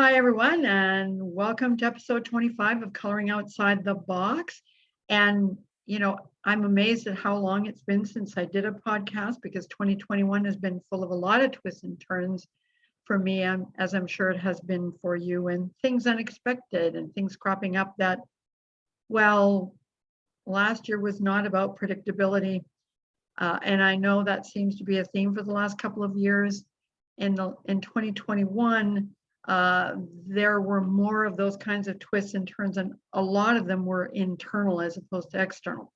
Hi, everyone, and welcome to episode 25 of Coloring Outside the Box. And, I'm amazed at how long it's been since I did a podcast because 2021 has been full of a lot of twists and turns for me, as I'm sure it has been for you, and things unexpected and things cropping up that, well, last year was not about predictability. And I know that seems to be a theme for the last couple of years. In 2021, there were more of those kinds of twists and turns, and a lot of them were internal as opposed to external.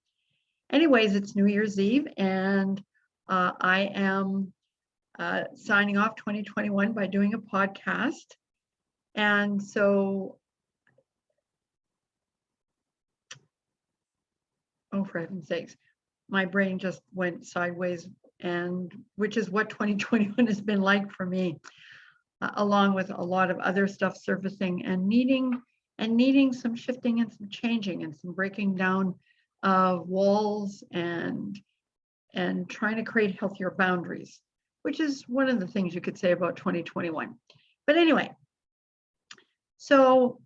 Anyways, it's New Year's Eve, and I am signing off 2021 by doing a podcast. And so, oh, for heaven's sakes, my brain just went sideways, and which is what 2021 has been like for me, along with a lot of other stuff surfacing and needing some shifting and some changing and some breaking down of walls and trying to create healthier boundaries, which is one of the things you could say about 2021. But anyway, so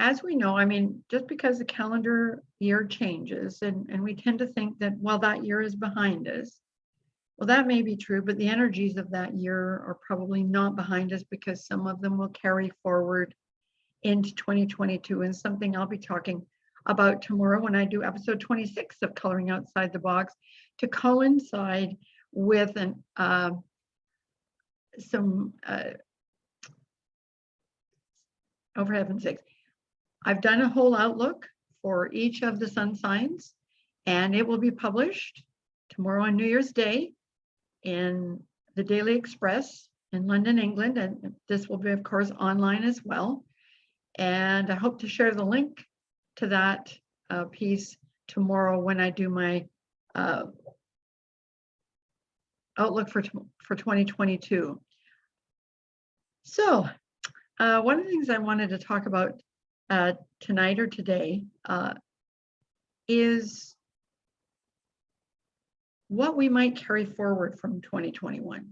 as we know, just because the calendar year changes and we tend to think that, well, that year is behind us. Well, that may be true, but the energies of that year are probably not behind us because some of them will carry forward into 2022, and something I'll be talking about tomorrow when I do episode 26 of Coloring Outside the Box, to coincide with oh, for heaven's sakes, I've done a whole outlook for each of the sun signs, and it will be published tomorrow on New Year's Day in the Daily Express in London, England, and this will be, of course, online as well. And I hope to share the link to that piece tomorrow when I do my outlook for 2022. So one of the things I wanted to talk about tonight or today is what we might carry forward from 2021.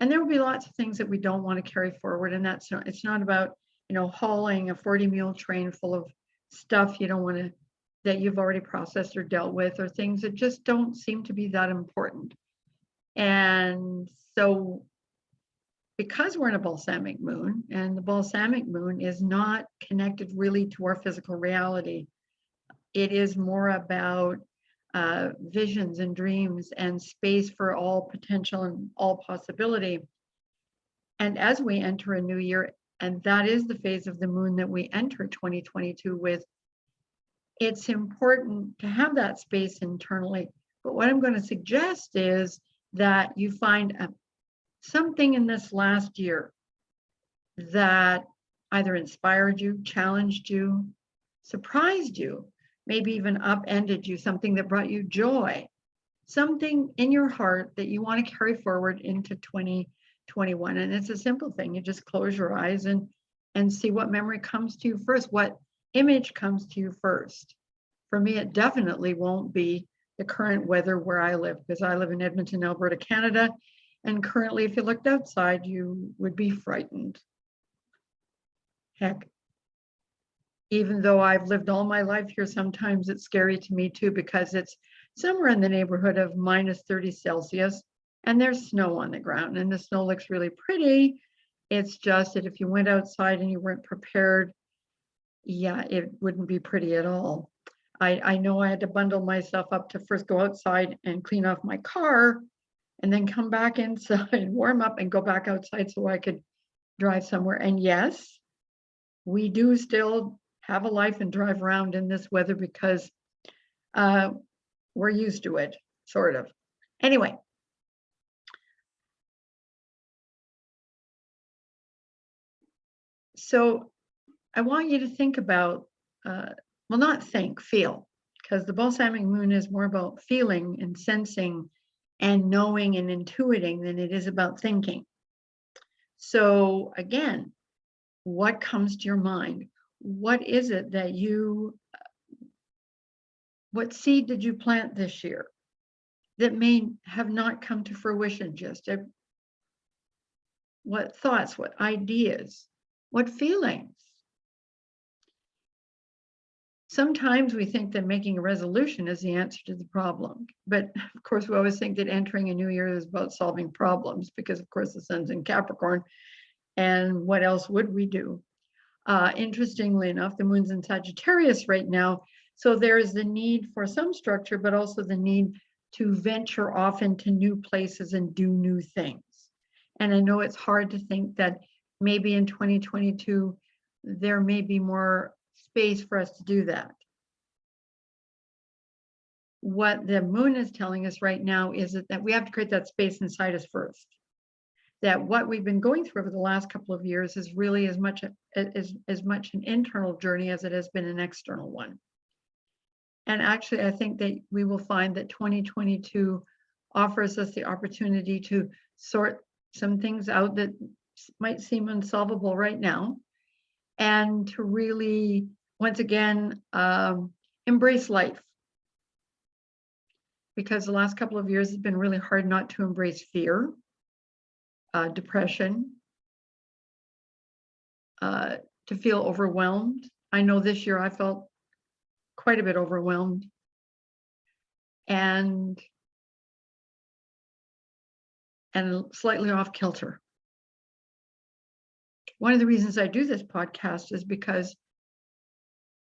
And there will be lots of things that we don't want to carry forward. And it's not about, hauling a 40-mule train full of stuff you don't want to, that you've already processed or dealt with, or things that just don't seem to be that important. And so because we're in a balsamic moon, and the balsamic moon is not connected really to our physical reality, it is more about visions and dreams and space for all potential and all possibility. And as we enter a new year, and that is the phase of the moon that we enter 2022 with, it's important to have that space internally. But what I'm going to suggest is that you find something in this last year that either inspired you, challenged you, surprised you, maybe even upended you, something that brought you joy, something in your heart that you want to carry forward into 2021. And it's a simple thing. You just close your eyes and see what memory comes to you first, what image comes to you first. For me, it definitely won't be the current weather where I live, because I live in Edmonton, Alberta, Canada. And currently, if you looked outside, you would be frightened. Heck, even though I've lived all my life here, sometimes it's scary to me too, because it's somewhere in the neighborhood of minus 30 Celsius, and there's snow on the ground, and the snow looks really pretty. It's just that if you went outside and you weren't prepared, yeah, it wouldn't be pretty at all. I know I had to bundle myself up to first go outside and clean off my car, and then come back inside, warm up, and go back outside so I could drive somewhere. And yes, we do still have a life and drive around in this weather because we're used to it, sort of. Anyway. So I want you to think about, well, not think, feel, because the balsamic moon is more about feeling and sensing and knowing and intuiting than it is about thinking. So again, what comes to your mind? What is it that what seed did you plant this year that may have not come to fruition just yet? What thoughts, what ideas, What feelings? Sometimes we think that making a resolution is the answer to the problem. But of course, we always think that entering a new year is about solving problems because, of course, the sun's in Capricorn. And what else would we do? Interestingly enough, the moon's in Sagittarius right now. So there is the need for some structure, but also the need to venture off into new places and do new things. And I know it's hard to think that maybe in 2022, there may be more space for us to do that. What the moon is telling us right now is that we have to create that space inside us first. That what we've been going through over the last couple of years is really as much an internal journey as it has been an external one. And actually, I think that we will find that 2022 offers us the opportunity to sort some things out that might seem unsolvable right now, and to really, once again, embrace life. Because the last couple of years has been really hard not to embrace fear, depression, to feel overwhelmed. I know this year I felt quite a bit overwhelmed and slightly off kilter. One of the reasons I do this podcast is because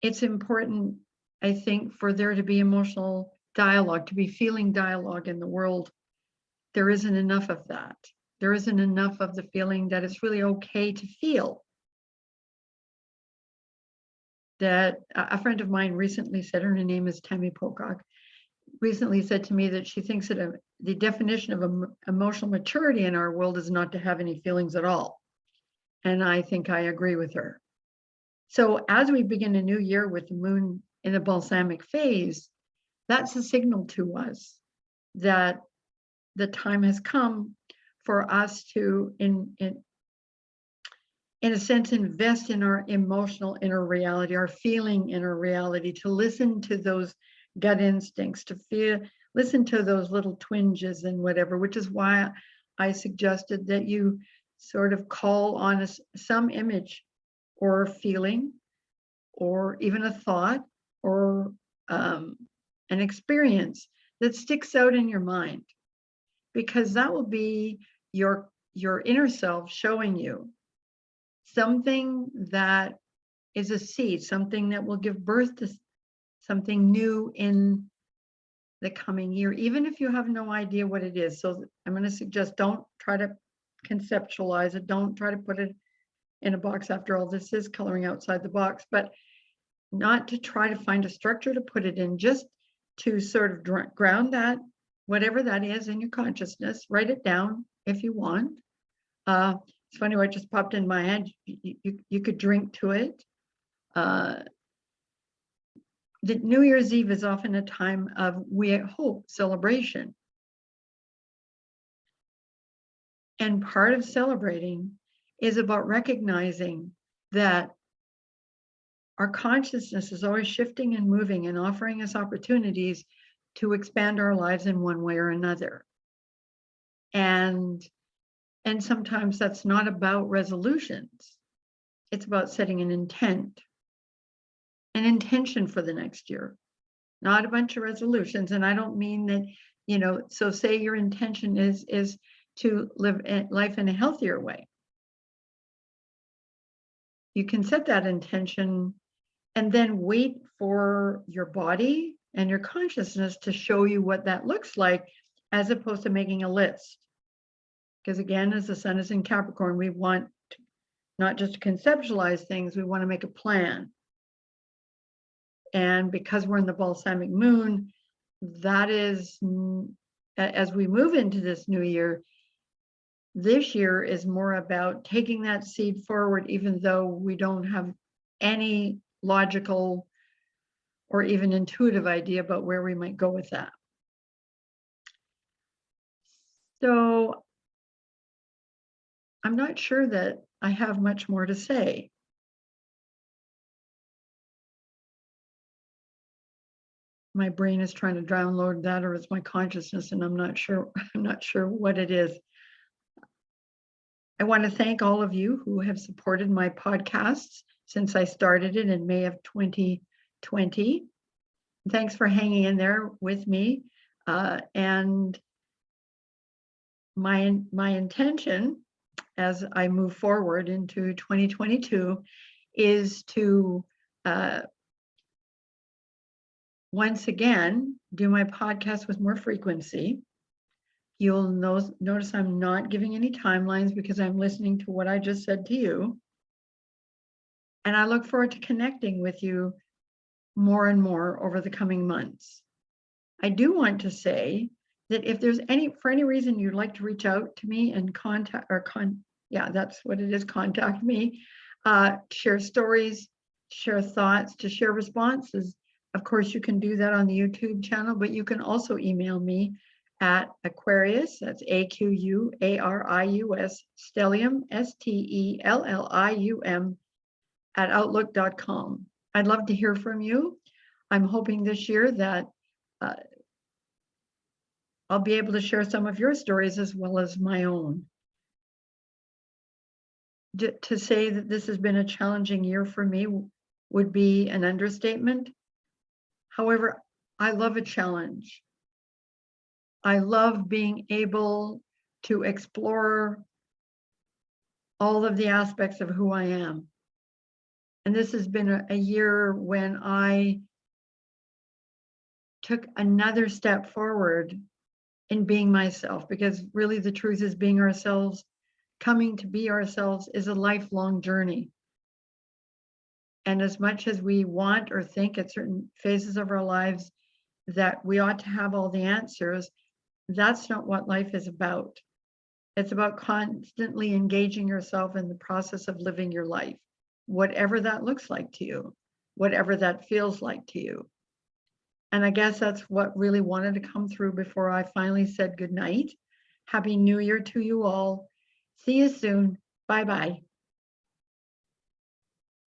it's important, I think, for there to be emotional dialogue, to be feeling dialogue in the world. There isn't enough of that. There isn't enough of the feeling that it's really okay to feel. That a friend of mine recently said, her name is Tammy Pocock, recently said to me that she thinks that the definition of emotional maturity in our world is not to have any feelings at all. And I think I agree with her. So as we begin a new year with the moon in the balsamic phase, that's a signal to us that the time has come for us to, in a sense, invest in our emotional inner reality, our feeling inner reality, to listen to those gut instincts, to feel, listen to those little twinges and whatever, which is why I suggested that you sort of call on some image or feeling or even a thought or an experience that sticks out in your mind, because that will be your inner self showing you something that is a seed, something that will give birth to something new in the coming year, even if you have no idea what it is. So I'm going to suggest, don't try to conceptualize it. Don't try to put it in a box. After all, this is coloring outside the box, but not to try to find a structure to put it in, just to sort of ground that, whatever that is, in your consciousness. Write it down if you want. It's funny what just popped in my head. You could drink to it. The New Year's Eve is often a time of, we hope, celebration. And part of celebrating is about recognizing that our consciousness is always shifting and moving and offering us opportunities to expand our lives in one way or another. And sometimes that's not about resolutions. It's about setting an intention for the next year, not a bunch of resolutions. And I don't mean that, so say your intention is to live life in a healthier way. You can set that intention and then wait for your body and your consciousness to show you what that looks like, as opposed to making a list. Because again, as the sun is in Capricorn, we want not just to conceptualize things, we want to make a plan. And because we're in the balsamic moon, that is, as we move into this new year, this year is more about taking that seed forward, even though we don't have any logical or even intuitive idea about where we might go with that. So I'm not sure that I have much more to say. My brain is trying to download that, or it's my consciousness, and I'm not sure what it is. I want to thank all of you who have supported my podcasts since I started it in May of 2020. Thanks for hanging in there with me. And my intention as I move forward into 2022 is to once again do my podcast with more frequency. You'll notice I'm not giving any timelines because I'm listening to what I just said to you. And I look forward to connecting with you more and more over the coming months. I do want to say that if there's for any reason you'd like to reach out to me and contact me, share stories, share thoughts, to share responses. Of course, you can do that on the YouTube channel, but you can also email me at Aquarius, that's AQUARIUS, Stellium, STELLIUM, at outlook.com. I'd love to hear from you. I'm hoping this year that I'll be able to share some of your stories as well as my own. To say that this has been a challenging year for me would be an understatement. However, I love a challenge. I love being able to explore all of the aspects of who I am. And this has been a year when I took another step forward in being myself, because really the truth is being ourselves, coming to be ourselves is a lifelong journey. And as much as we want or think at certain phases of our lives that we ought to have all the answers, that's not what life is about. It's about constantly engaging yourself in the process of living your life, whatever that looks like to you, whatever that feels like to you. And I guess that's what really wanted to come through before I finally said good night. Happy New Year to you all. See you soon. Bye-bye.